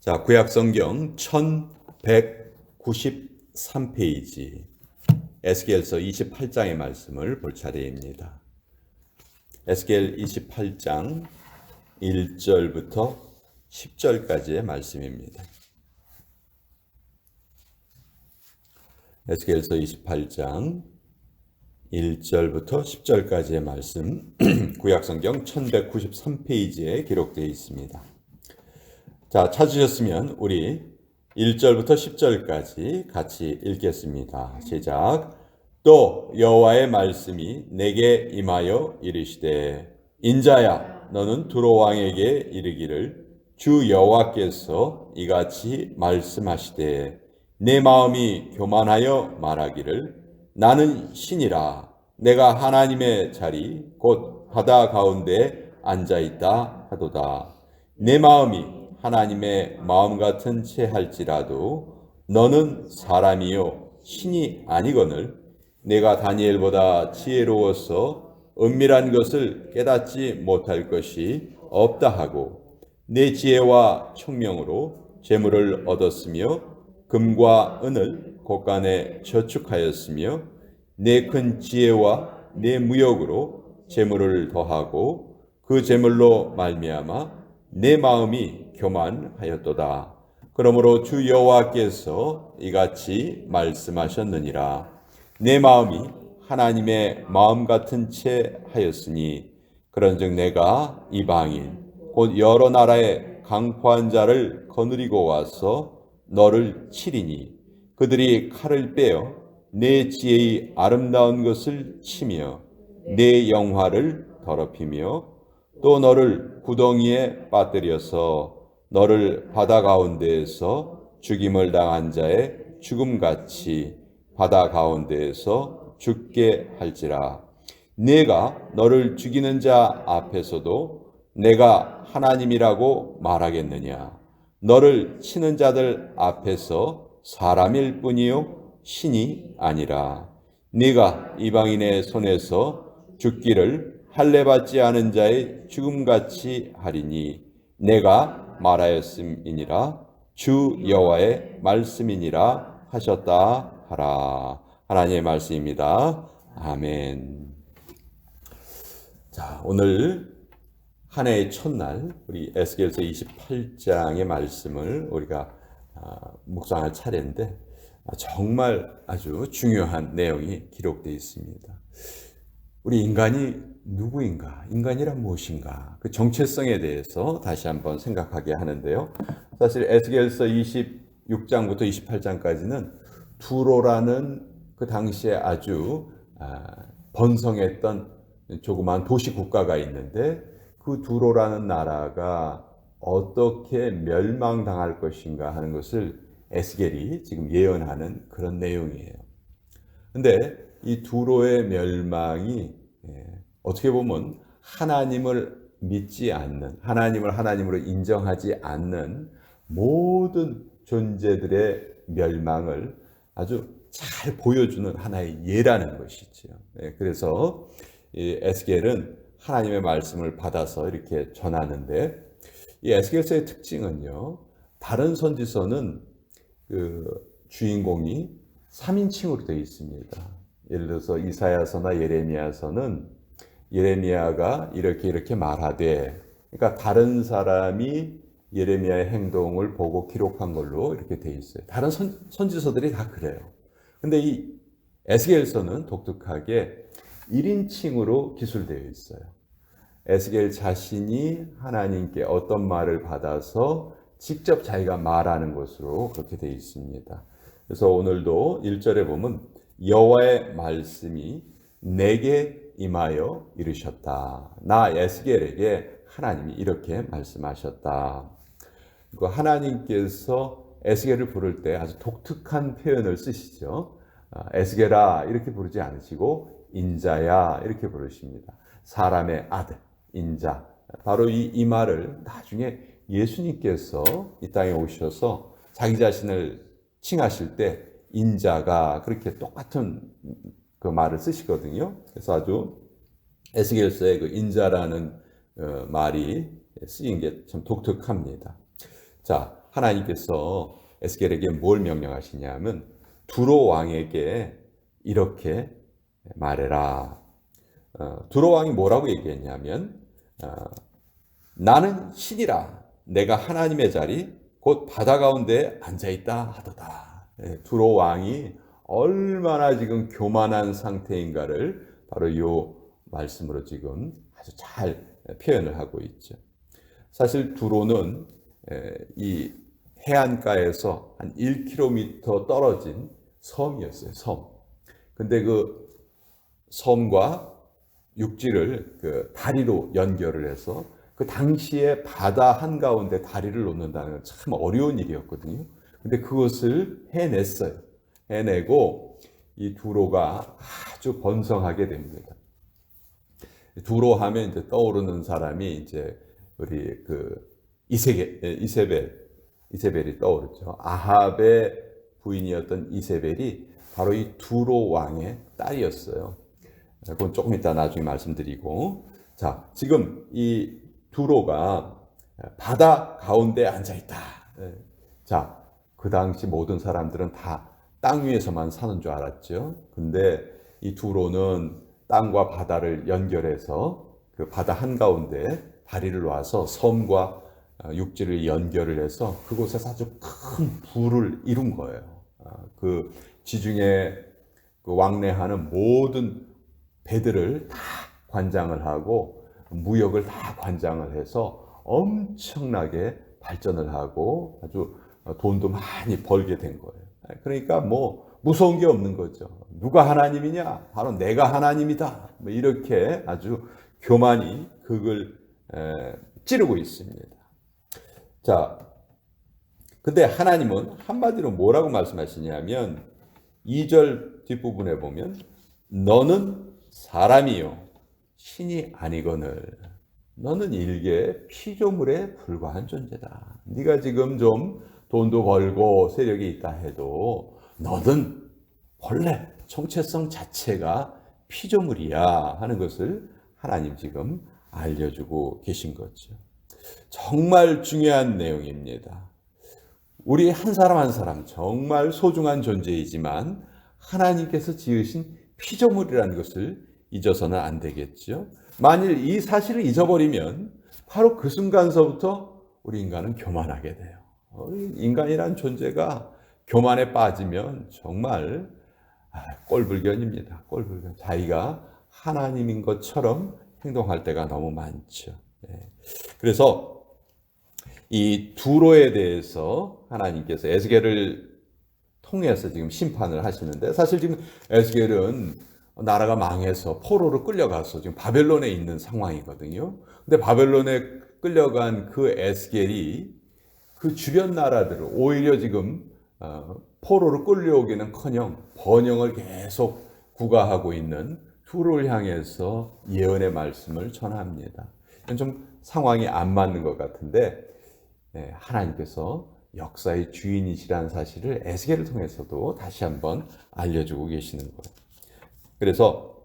자, 구약성경 1193페이지 에스겔서 28장의 말씀을 볼 차례입니다. 에스겔 28장 1절부터 10절까지의 말씀입니다. 에스겔서 28장 1절부터 10절까지의 말씀, 구약성경 1193페이지에 기록되어 있습니다. 자, 찾으셨으면 우리 1절부터 10절까지 같이 읽겠습니다. 시작. 또 여호와의 말씀이 내게 임하여 이르시되, 인자야, 너는 두로 왕에게 이르기를, 주 여호와께서 이같이 말씀하시되, 내 마음이 교만하여 말하기를, 나는 신이라, 내가 하나님의 자리 곧 바다 가운데 앉아있다 하도다. 내 마음이 하나님의 마음 같은 채 할지라도 너는 사람이요 신이 아니거늘, 내가 다니엘보다 지혜로워서 은밀한 것을 깨닫지 못할 것이 없다 하고, 내 지혜와 총명으로 재물을 얻었으며 금과 은을 곳간에 저축하였으며, 내 큰 지혜와 내 무역으로 재물을 더하고 그 재물로 말미암아 내 마음이 교만하였도다. 그러므로 주 여호와께서 이같이 말씀하셨느니라. 내 마음이 하나님의 마음 같은 채 하였으니, 그런즉 내가 이방인 곧 여러 나라의 강포한 자를 거느리고 와서 너를 치리니, 그들이 칼을 빼어 내 지혜의 아름다운 것을 치며 내 영화를 더럽히며, 또 너를 구덩이에 빠뜨려서 너를 바다 가운데에서 죽임을 당한 자의 죽음같이 바다 가운데에서 죽게 할지라. 내가 너를 죽이는 자 앞에서도 내가 하나님이라고 말하겠느냐? 너를 치는 자들 앞에서 사람일 뿐이요 신이 아니라. 네가 이방인의 손에서 죽기를 할례받지 않은 자의 죽음같이 하리니, 내가 말하였음이니라. 주 여호와의 말씀이니라 하셨다 하라. 하나님의 말씀입니다. 아멘. 자, 오늘 한 해의 첫날 우리 에스겔서 28장의 말씀을 우리가 묵상할 차례인데, 정말 아주 중요한 내용이 기록되어 있습니다. 우리 인간이 누구인가? 인간이란 무엇인가? 그 정체성에 대해서 다시 한번 생각하게 하는데요. 사실 에스겔서 26장부터 28장까지는 두로라는 그 당시에 아주 번성했던 조그마한 도시 국가가 있는데, 그 두로라는 나라가 어떻게 멸망당할 것인가 하는 것을 에스겔이 지금 예언하는 그런 내용이에요. 근데 이 두로의 멸망이 어떻게 보면 하나님을 믿지 않는, 하나님을 하나님으로 인정하지 않는 모든 존재들의 멸망을 아주 잘 보여주는 하나의 예라는 것이죠. 그래서 이 에스겔은 하나님의 말씀을 받아서 이렇게 전하는데, 이 에스겔서의 특징은요, 다른 선지서는 그 주인공이 3인칭으로 되어 있습니다. 예를 들어서 이사야서나 예레미야서는 예레미야가 이렇게 말하되, 그러니까 다른 사람이 예레미야의 행동을 보고 기록한 걸로 이렇게 되어 있어요. 다른 선지서들이 다 그래요. 근데 이 에스겔서는 독특하게 1인칭으로 기술되어 있어요. 에스겔 자신이 하나님께 어떤 말을 받아서 직접 자기가 말하는 것으로 그렇게 되어 있습니다. 그래서 오늘도 1절에 보면 여호와의 말씀이 내게 임하여 이르셨다. 나 에스겔에게 하나님이 이렇게 말씀하셨다. 그 하나님께서 에스겔을 부를 때 아주 독특한 표현을 쓰시죠. 에스겔아 이렇게 부르지 않으시고 인자야 이렇게 부르십니다. 사람의 아들, 인자. 바로 이 말을 나중에 예수님께서 이 땅에 오셔서 자기 자신을 칭하실 때 인자가 그렇게 똑같은 그 말을 쓰시거든요. 그래서 아주 에스겔서의 그 인자라는 말이 쓰인 게 참 독특합니다. 자, 하나님께서 에스겔에게 뭘 명령하시냐면 두로 왕에게 이렇게 말해라. 두로 왕이 뭐라고 얘기했냐면 나는 신이라 내가 하나님의 자리 곧 바다 가운데 앉아있다 하도다. 두로 왕이 얼마나 지금 교만한 상태인가를 바로 이 말씀으로 지금 아주 잘 표현을 하고 있죠. 사실 두로는 이 해안가에서 한 1km 떨어진 섬이었어요. 섬. 근데 그 섬과 육지를 그 다리로 연결을 해서 그 당시에 바다 한가운데 다리를 놓는다는 건 참 어려운 일이었거든요. 근데 그것을 해냈어요. 해내고 이 두로가 아주 번성하게 됩니다. 두로 하면 이제 떠오르는 사람이 이제 우리 그 이세벨이 떠오르죠. 아합의 부인이었던 이세벨이 바로 이 두로 왕의 딸이었어요. 그건 조금 이따 나중에 말씀드리고, 자, 지금 이 두로가 바다 가운데 앉아 있다. 자, 그 당시 모든 사람들은 다 땅 위에서만 사는 줄 알았죠. 근데 이 두로는 땅과 바다를 연결해서 그 바다 한가운데 다리를 놔서 섬과 육지를 연결을 해서 그곳에서 아주 큰 부를 이룬 거예요. 그 지중해 그 왕래하는 모든 배들을 다 관장을 하고 무역을 다 관장을 해서 엄청나게 발전을 하고 아주 돈도 많이 벌게 된 거예요. 그러니까 뭐 무서운 게 없는 거죠. 누가 하나님이냐? 바로 내가 하나님이다. 뭐 이렇게 아주 교만이 극을 찌르고 있습니다. 자, 근데 하나님은 한마디로 뭐라고 말씀하시냐면 2절 뒷부분에 보면 너는 사람이요 신이 아니거늘 너는 일개 피조물에 불과한 존재다. 네가 지금 좀 돈도 벌고 세력이 있다 해도 너는 본래 정체성 자체가 피조물이야 하는 것을 하나님 지금 알려주고 계신 거죠. 정말 중요한 내용입니다. 우리 한 사람 한 사람 정말 소중한 존재이지만 하나님께서 지으신 피조물이라는 것을 잊어서는 안 되겠죠. 만일 이 사실을 잊어버리면 바로 그 순간서부터 우리 인간은 교만하게 돼요. 인간이란 존재가 교만에 빠지면 정말 꼴불견입니다. 꼴불견. 자기가 하나님인 것처럼 행동할 때가 너무 많죠. 그래서 이 두로에 대해서 하나님께서 에스겔을 통해서 지금 심판을 하시는데 사실 지금 에스겔은 나라가 망해서 포로로 끌려가서 지금 바벨론에 있는 상황이거든요. 근데 바벨론에 끌려간 그 에스겔이 그 주변 나라들을 오히려 지금 포로로 끌려오기는커녕 번영을 계속 구가하고 있는 두로를 향해서 예언의 말씀을 전합니다. 좀 상황이 안 맞는 것 같은데 하나님께서 역사의 주인이시라는 사실을 에스겔을 통해서도 다시 한번 알려주고 계시는 거예요. 그래서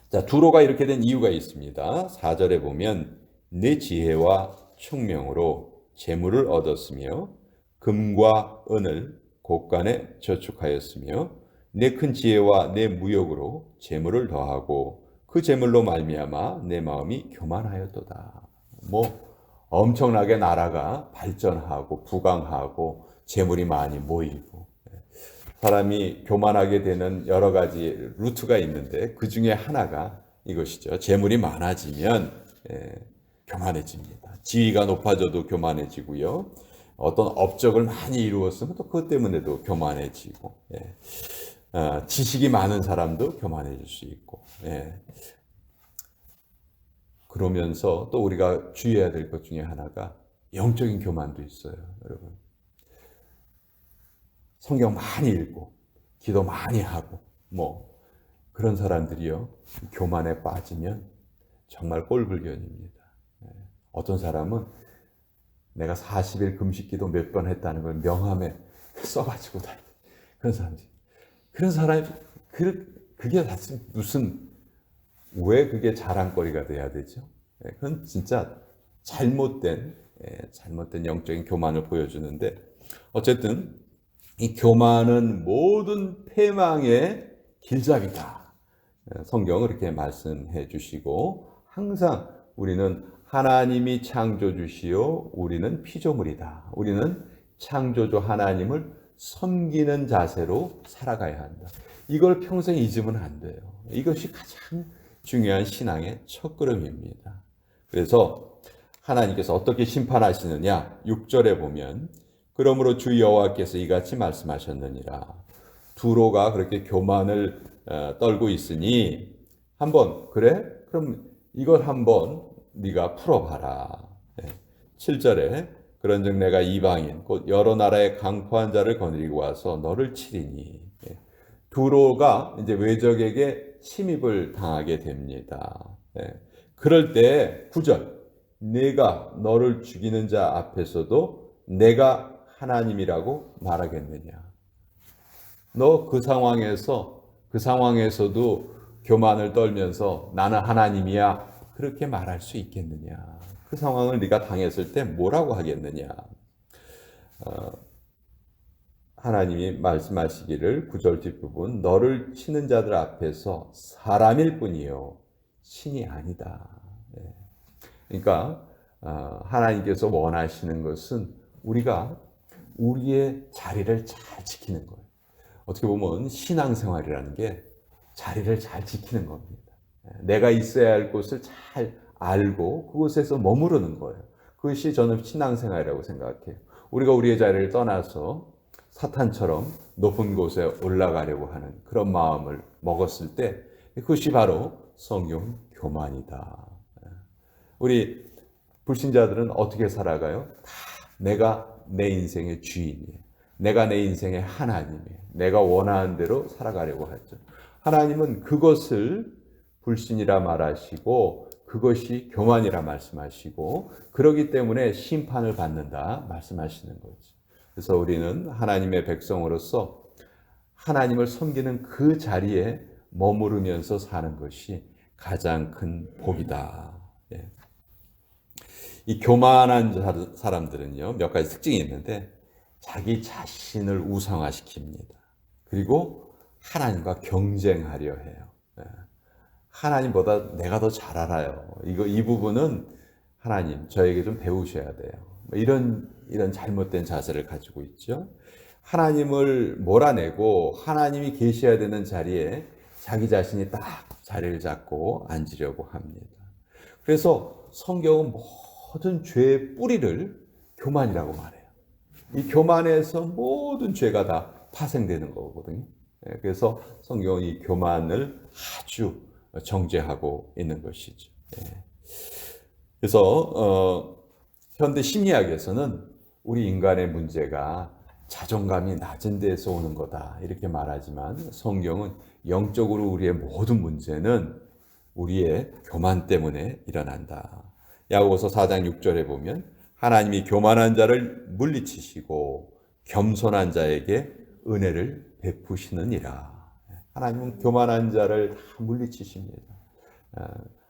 자, 두로가 이렇게 된 이유가 있습니다. 4절에 보면 내 지혜와 총명으로 재물을 얻었으며 금과 은을 곳간에 저축하였으며 내 큰 지혜와 내 무역으로 재물을 더하고 그 재물로 말미암아 내 마음이 교만하였도다. 뭐 엄청나게 나라가 발전하고 부강하고 재물이 많이 모이고 사람이 교만하게 되는 여러 가지 루트가 있는데 그 중에 하나가 이것이죠. 재물이 많아지면 교만해집니다. 지위가 높아져도 교만해지고요. 어떤 업적을 많이 이루었으면 또 그것 때문에도 교만해지고 지식이 많은 사람도 교만해질 수 있고 그러면서 또 우리가 주의해야 될 것 중에 하나가 영적인 교만도 있어요. 여러분 성경 많이 읽고 기도 많이 하고 뭐 그런 사람들이요 교만에 빠지면 정말 꼴불견입니다. 어떤 사람은 내가 40일 금식기도 몇 번 했다는 걸 명함에 써가지고 다니 그런 사람이 그게 사실 무슨 왜 그게 자랑거리가 돼야 되죠? 그건 진짜 잘못된 잘못된 영적인 교만을 보여주는데 어쨌든 이 교만은 모든 패망의 길잡이다. 성경은 그렇게 말씀해 주시고 항상 우리는 하나님이 창조주시요 우리는 피조물이다. 우리는 창조주 하나님을 섬기는 자세로 살아가야 한다. 이걸 평생 잊으면 안 돼요. 이것이 가장 중요한 신앙의 첫걸음입니다. 그래서 하나님께서 어떻게 심판하시느냐? 6절에 보면 그러므로 주 여호와께서 이같이 말씀하셨느니라. 두로가 그렇게 교만을 떨고 있으니 한번 그래? 그럼 이걸 한번 네가 풀어봐라. 7절에 그런즉 내가 이방인 곧 여러 나라의 강포한 자를 거느리고 와서 너를 치리니. 두로가 이제 외적에게 침입을 당하게 됩니다. 그럴 때 9절 내가 너를 죽이는 자 앞에서도 내가 하나님이라고 말하겠느냐. 너 그 상황에서도 교만을 떨면서 나는 하나님이야 그렇게 말할 수 있겠느냐. 그 상황을 네가 당했을 때 뭐라고 하겠느냐. 하나님이 말씀하시기를 9절 뒷부분 너를 치는 자들 앞에서 사람일 뿐이요 신이 아니다. 그러니까 하나님께서 원하시는 것은 우리가 우리의 자리를 잘 지키는 거예요. 어떻게 보면 신앙생활이라는 게 자리를 잘 지키는 겁니다. 내가 있어야 할 곳을 잘 알고 그곳에서 머무르는 거예요. 그것이 저는 신앙생활이라고 생각해요. 우리가 우리의 자리를 떠나서 사탄처럼 높은 곳에 올라가려고 하는 그런 마음을 먹었을 때 그것이 바로 성경 교만이다. 우리 불신자들은 어떻게 살아가요? 다 내가 내 인생의 주인이에요. 내가 내 인생의 하나님이에요. 내가 원하는 대로 살아가려고 하죠. 하나님은 그것을 불신이라 말하시고 그것이 교만이라 말씀하시고 그러기 때문에 심판을 받는다 말씀하시는 거죠. 그래서 우리는 하나님의 백성으로서 하나님을 섬기는 그 자리에 머무르면서 사는 것이 가장 큰 복이다. 이 교만한 사람들은요, 몇 가지 특징이 있는데 자기 자신을 우상화시킵니다. 그리고 하나님과 경쟁하려 해요. 하나님보다 내가 더 잘 알아요. 이 부분은 하나님 저에게 좀 배우셔야 돼요. 이런 잘못된 자세를 가지고 있죠. 하나님을 몰아내고 하나님이 계셔야 되는 자리에 자기 자신이 딱 자리를 잡고 앉으려고 합니다. 그래서 성경은 모든 죄의 뿌리를 교만이라고 말해요. 이 교만에서 모든 죄가 다 파생되는 거거든요. 그래서 성경은 이 교만을 아주 정죄하고 있는 것이죠. 그래서 현대 심리학에서는 우리 인간의 문제가 자존감이 낮은 데서 오는 거다 이렇게 말하지만 성경은 영적으로 우리의 모든 문제는 우리의 교만 때문에 일어난다. 야고보서 4장 6절에 보면 하나님이 교만한 자를 물리치시고 겸손한 자에게 은혜를 베푸시느니라. 하나님은 교만한 자를 다 물리치십니다.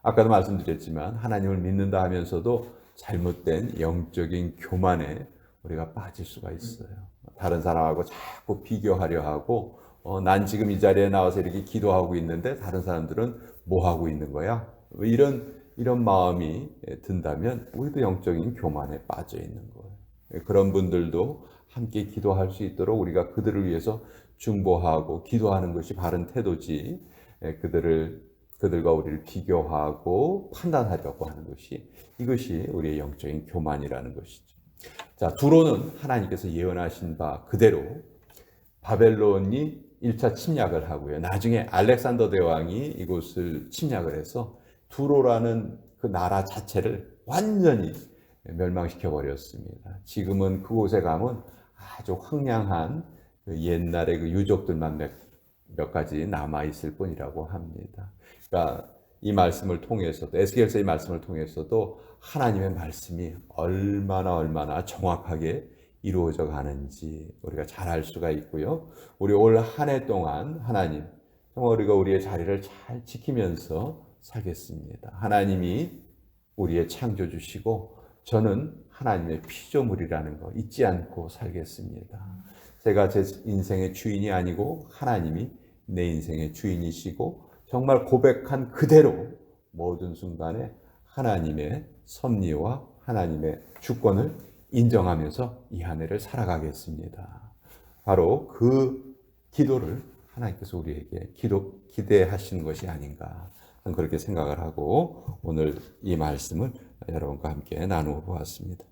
아까도 말씀드렸지만 하나님을 믿는다 하면서도 잘못된 영적인 교만에 우리가 빠질 수가 있어요. 다른 사람하고 자꾸 비교하려 하고 난 지금 이 자리에 나와서 이렇게 기도하고 있는데 다른 사람들은 뭐 하고 있는 거야? 이런 마음이 든다면 우리도 영적인 교만에 빠져 있는 거예요. 그런 분들도 함께 기도할 수 있도록 우리가 그들을 위해서 중보하고 기도하는 것이 바른 태도지 그들과 우리를 비교하고 판단하려고 하는 이것이 우리의 영적인 교만이라는 것이죠. 자, 두로는 하나님께서 예언하신 바 그대로 바벨론이 1차 침략을 하고요. 나중에 알렉산더 대왕이 이곳을 침략을 해서 두로라는 그 나라 자체를 완전히 멸망시켜 버렸습니다. 지금은 그곳에 가면 아주 황량한 옛날의 그 유적들만 몇 가지 남아 있을 뿐이라고 합니다. 그러니까 이 말씀을 통해서도 에스겔서의 말씀을 통해서도 하나님의 말씀이 얼마나 정확하게 이루어져 가는지 우리가 잘 알 수가 있고요. 우리 올 한 해 동안 하나님 정말 우리가 우리의 자리를 잘 지키면서 살겠습니다. 하나님이 우리의 창조주시고 저는 하나님의 피조물이라는 거 잊지 않고 살겠습니다. 제가 제 인생의 주인이 아니고 하나님이 내 인생의 주인이시고 정말 고백한 그대로 모든 순간에 하나님의 섭리와 하나님의 주권을 인정하면서 이 한 해를 살아가겠습니다. 바로 그 기도를 하나님께서 우리에게 기대하시는 것이 아닌가 그렇게 생각을 하고 오늘 이 말씀을 여러분과 함께 나누어 보았습니다.